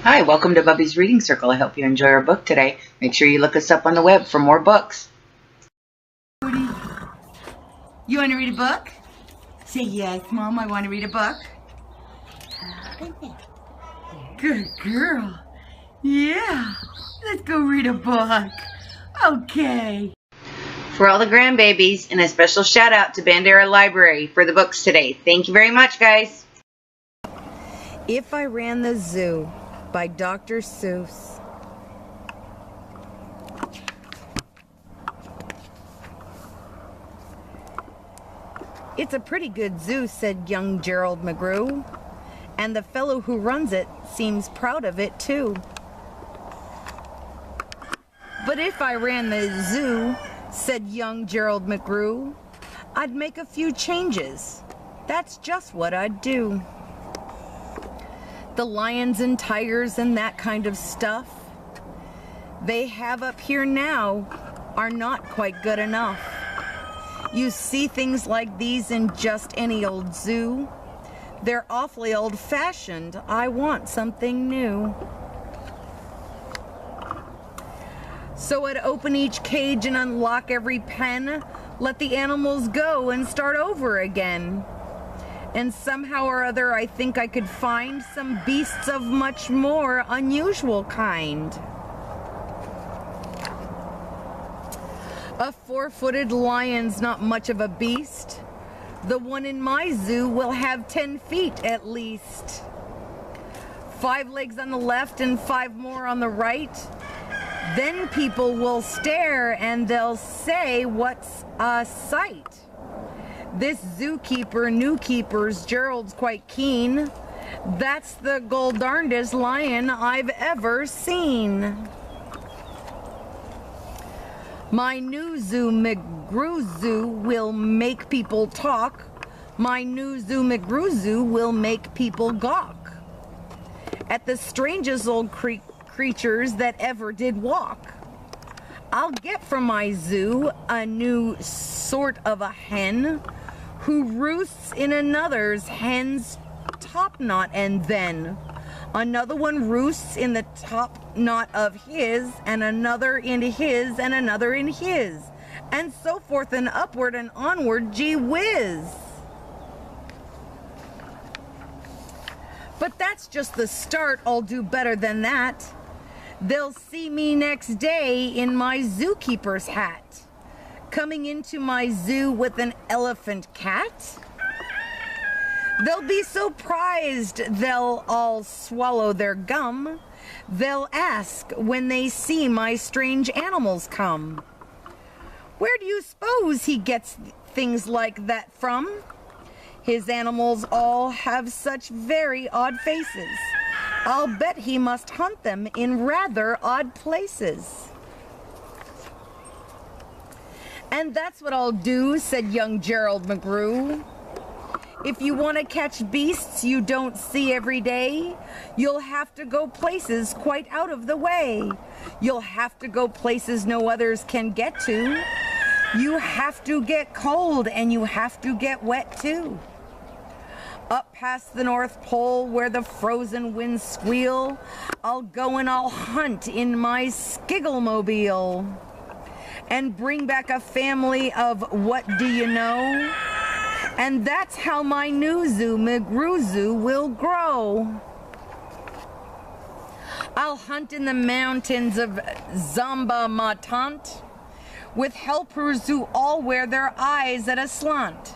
Hi, welcome to Bubby's Reading Circle. I hope you enjoy our book today. Make sure you look us up on the web for more books. You want to read a book? Say yes, Mom, I want to read a book. Good girl. Yeah, let's go read a book. Okay. For all the grandbabies, and a special shout out to Bandera Library for the books today. Thank you very much, guys. If I Ran the Zoo by Dr. Seuss. It's a pretty good zoo, said young Gerald McGrew, and the fellow who runs it seems proud of it too. But if I ran the zoo, said young Gerald McGrew, I'd make a few changes. That's just what I'd do. The lions and tigers and that kind of stuff they have up here now are not quite good enough. You see things like these in just any old zoo. They're awfully old-fashioned. I want something new. So I'd open each cage and unlock every pen, let the animals go and start over again. And somehow or other I think I could find some beasts of much more unusual kind. A 4-footed lion's not much of a beast. The one in my zoo will have 10 feet at least. 5 legs on the left and 5 more on the right. Then people will stare and they'll say, what's a sight? This zookeeper, new keepers, Gerald's quite keen. That's the gol-darndest lion I've ever seen. My new zoo, McGrew Zoo, will make people talk. My new zoo, McGrew Zoo, will make people gawk at the strangest old creatures that ever did walk. I'll get from my zoo a new sort of a hen who roosts in another's hen's top knot, and then another one roosts in the top knot of his, and another in his, and another in his, and so forth and upward and onward, gee whiz. But that's just the start. I'll do better than that. They'll see me next day in my zookeeper's hat, coming into my zoo with an elephant cat. They'll be so prized they'll all swallow their gum. They'll ask when they see my strange animals come, where do you suppose he gets things like that from? His animals all have such very odd faces. I'll bet he must hunt them in rather odd places. And that's what I'll do, said young Gerald McGrew. If you want to catch beasts you don't see every day, you'll have to go places quite out of the way. You'll have to go places no others can get to. You have to get cold and you have to get wet too. Up past the North Pole where the frozen winds squeal, I'll go and I'll hunt in my skigglemobile and bring back a family of what do you know? And that's how my new zoo, McGrew Zoo, will grow. I'll hunt in the mountains of Zamba Matant with helpers who all wear their eyes at a slant,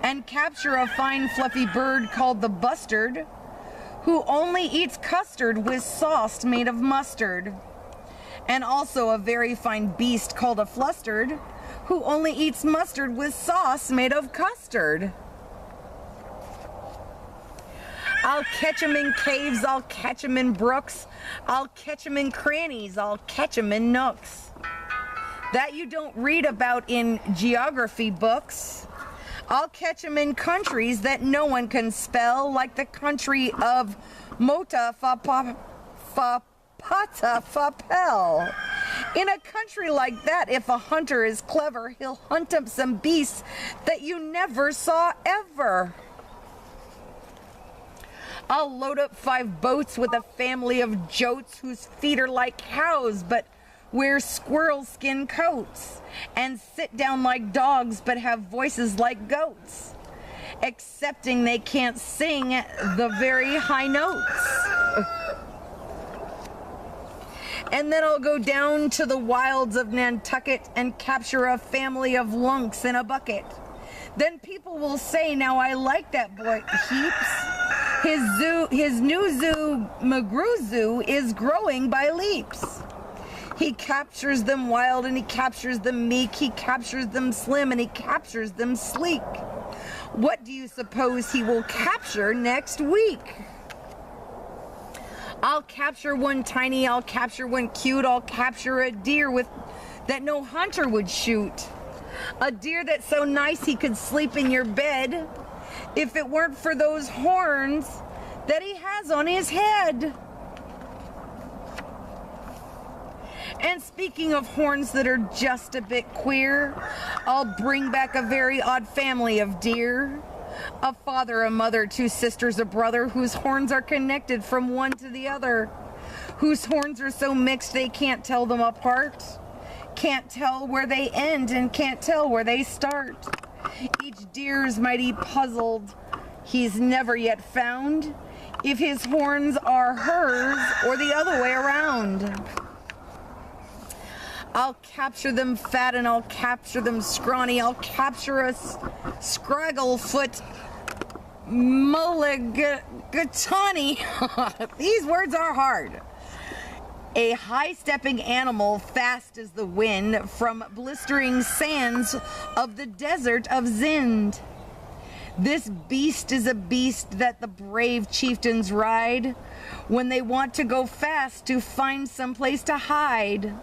and capture a fine fluffy bird called the bustard, who only eats custard with sauce made of mustard, and also a very fine beast called a flustered, who only eats mustard with sauce made of custard. I'll catch 'em in caves, I'll catch 'em in brooks, I'll catch 'em in crannies, I'll catch 'em in nooks that you don't read about in geography books. I'll catch 'em in countries that no one can spell, like the country of Mota Pata Fapel. In a country like that, if a hunter is clever, he'll hunt up some beasts that you never saw ever. I'll load up 5 boats with a family of jotes whose feet are like cows but wear squirrel skin coats, and sit down like dogs but have voices like goats, excepting they can't sing the very high notes. And then I'll go down to the wilds of Nantucket and capture a family of lunks in a bucket. Then people will say, now I like that boy heaps. His new zoo, McGrew Zoo, is growing by leaps. He captures them wild and he captures them meek. He captures them slim and he captures them sleek. What do you suppose he will capture next week? I'll capture one tiny, I'll capture one cute, I'll capture a deer that no hunter would shoot. A deer that's so nice he could sleep in your bed if it weren't for those horns that he has on his head. And speaking of horns that are just a bit queer, I'll bring back a very odd family of deer. A father, a mother, 2 sisters, a brother, whose horns are connected from one to the other, whose horns are so mixed they can't tell them apart, can't tell where they end and can't tell where they start. Each deer's mighty puzzled, he's never yet found if his horns are hers or the other way around. I'll capture them fat and I'll capture them scrawny. I'll capture a scragglefoot mulligatawny. These words are hard. A high-stepping animal fast as the wind from blistering sands of the desert of Zend. This beast is a beast that the brave chieftains ride when they want to go fast to find some place to hide.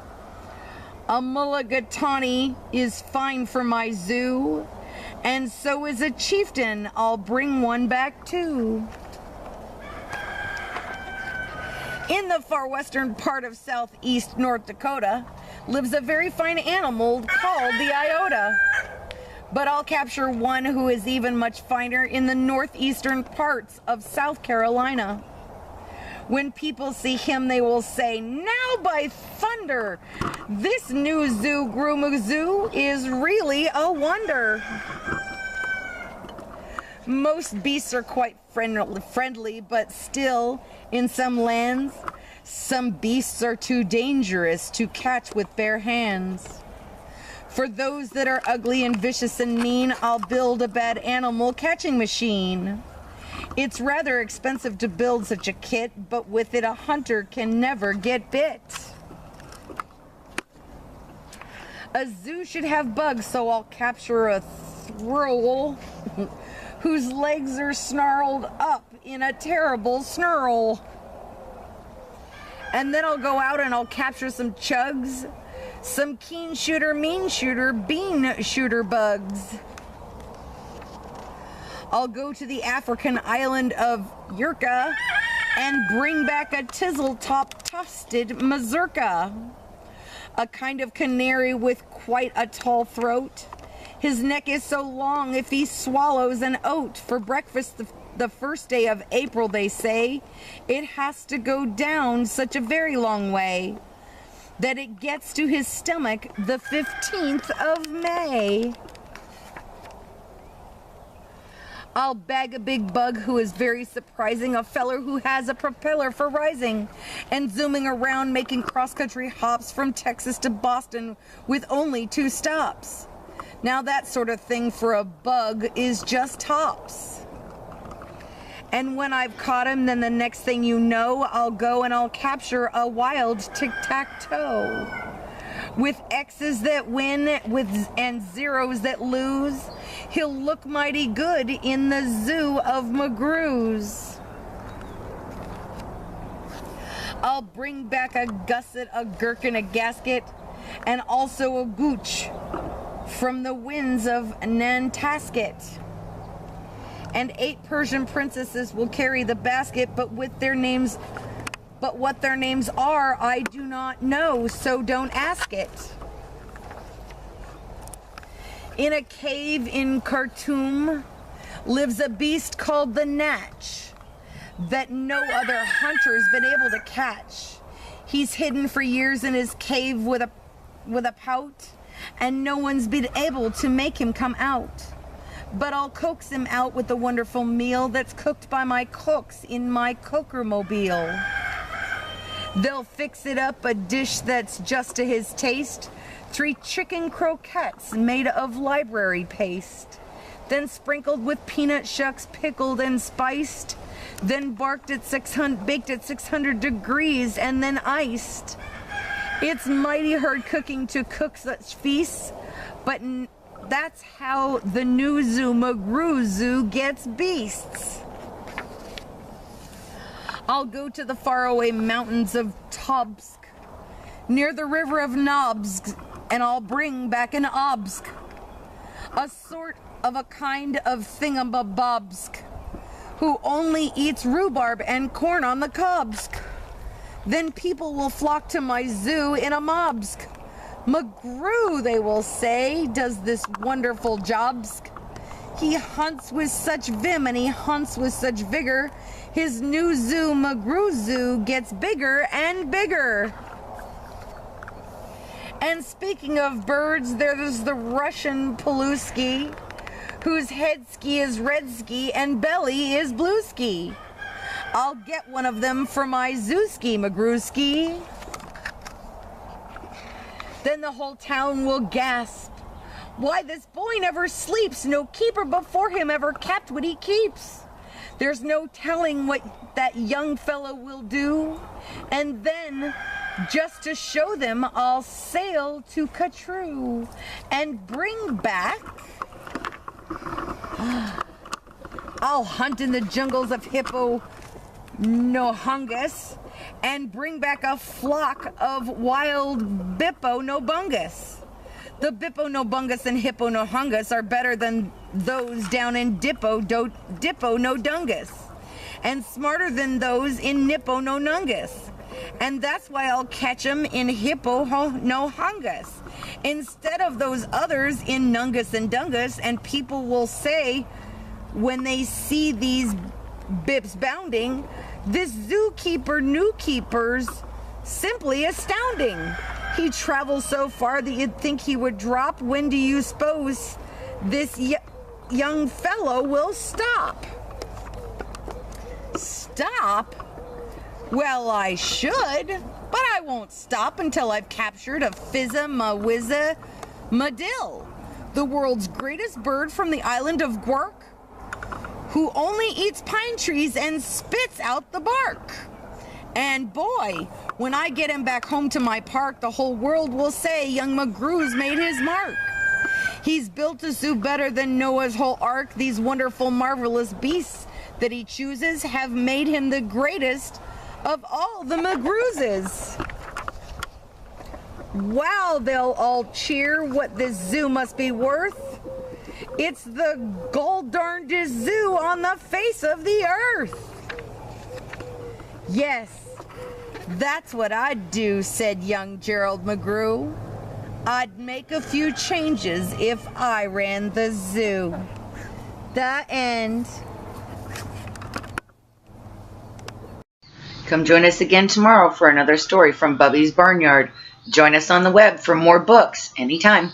A mulligatawny is fine for my zoo, and so is a chieftain. I'll bring one back too. In the far western part of southeast North Dakota lives a very fine animal called the iota. But I'll capture one who is even much finer in the northeastern parts of South Carolina. When people see him, they will say, now by thunder, this new zoo, Zoo, is really a wonder. Most beasts are quite friendly, but still, in some lands, some beasts are too dangerous to catch with bare hands. For those that are ugly and vicious and mean, I'll build a bad animal catching machine. It's rather expensive to build such a kit, but with it a hunter can never get bit. A zoo should have bugs, so I'll capture a thrall whose legs are snarled up in a terrible snarl. And then I'll go out and I'll capture some chugs, some keen shooter, mean shooter, bean shooter bugs. I'll go to the African island of Yurka and bring back a tizzle-top tufted mazurka, a kind of canary with quite a tall throat. His neck is so long if he swallows an oat for breakfast the first day of April, they say, it has to go down such a very long way that it gets to his stomach the 15th of May. I'll bag a big bug who is very surprising, a feller who has a propeller for rising and zooming around, making cross-country hops from Texas to Boston with only 2 stops. Now that sort of thing for a bug is just tops. And when I've caught him, then the next thing you know, I'll go and I'll capture a wild tic-tac-toe. With X's that win and zeros that lose, he'll look mighty good in the zoo of McGrew's. I'll bring back a gusset, a gherkin, a gasket, and also a gooch from the winds of Nantasket. And 8 Persian princesses will carry the basket, but what their names are, I do not know, so don't ask it. In a cave in Khartoum lives a beast called the Natch. that no other hunter's been able to catch. He's hidden for years in his cave with a pout, and no one's been able to make him come out. But I'll coax him out with the wonderful meal that's cooked by my cooks in my cooker-mobile. They'll fix it up a dish that's just to his taste. 3 chicken croquettes made of library paste, then sprinkled with peanut shucks, pickled and spiced, then baked at 600 degrees and then iced. It's mighty hard cooking to cook such feasts, but that's how the new zoo, McGrew Zoo, gets beasts. I'll go to the faraway mountains of Tobsk, near the river of Nobsk, and I'll bring back an Obsk, a sort of a kind of thingamabobsk, who only eats rhubarb and corn on the cobsk. Then people will flock to my zoo in a mobsk. McGrew, they will say, does this wonderful jobsk. He hunts with such vim and he hunts with such vigor. His new zoo, McGrew Zoo, gets bigger and bigger. And speaking of birds, there's the Russian Palusky, whose head ski is red ski and belly is blue ski. I'll get one of them for my Zooski, McGrewski. Then the whole town will gasp. Why, this boy never sleeps. No keeper before him ever kept what he keeps. There's no telling what that young fellow will do. And then, just to show them, I'll sail to Katroo and bring back... I'll hunt in the jungles of Hippo Nohungus and bring back a flock of wild Bippo Nobungus. The Bippo Nobungus and Hippo Nohungus are better than those down in Dippo Nodungus, and smarter than those in Nippo Nonungus. And that's why I'll catch 'em in Hippo Nohungus instead of those others in Nungus and Dungus. And people will say, when they see these bips bounding, this zookeeper new keeper's simply astounding. He travels so far that you'd think he would drop. When do you suppose this young fellow will stop? Stop? Well, I should, but I won't stop until I've captured a Fizza Madill, the world's greatest bird from the island of Gwark, who only eats pine trees and spits out the bark. And boy, when I get him back home to my park, the whole world will say young McGrew's made his mark. He's built a zoo better than Noah's whole ark. These wonderful, marvelous beasts that he chooses have made him the greatest of all the McGrewses. Wow, they'll all cheer. What this zoo must be worth. It's the gold-darndest zoo on the face of the earth. Yes, that's what I'd do, said young Gerald McGrew. I'd make a few changes if I ran the zoo. The end. Come join us again tomorrow for another story from Bubby's Barnyard. Join us on the web for more books anytime.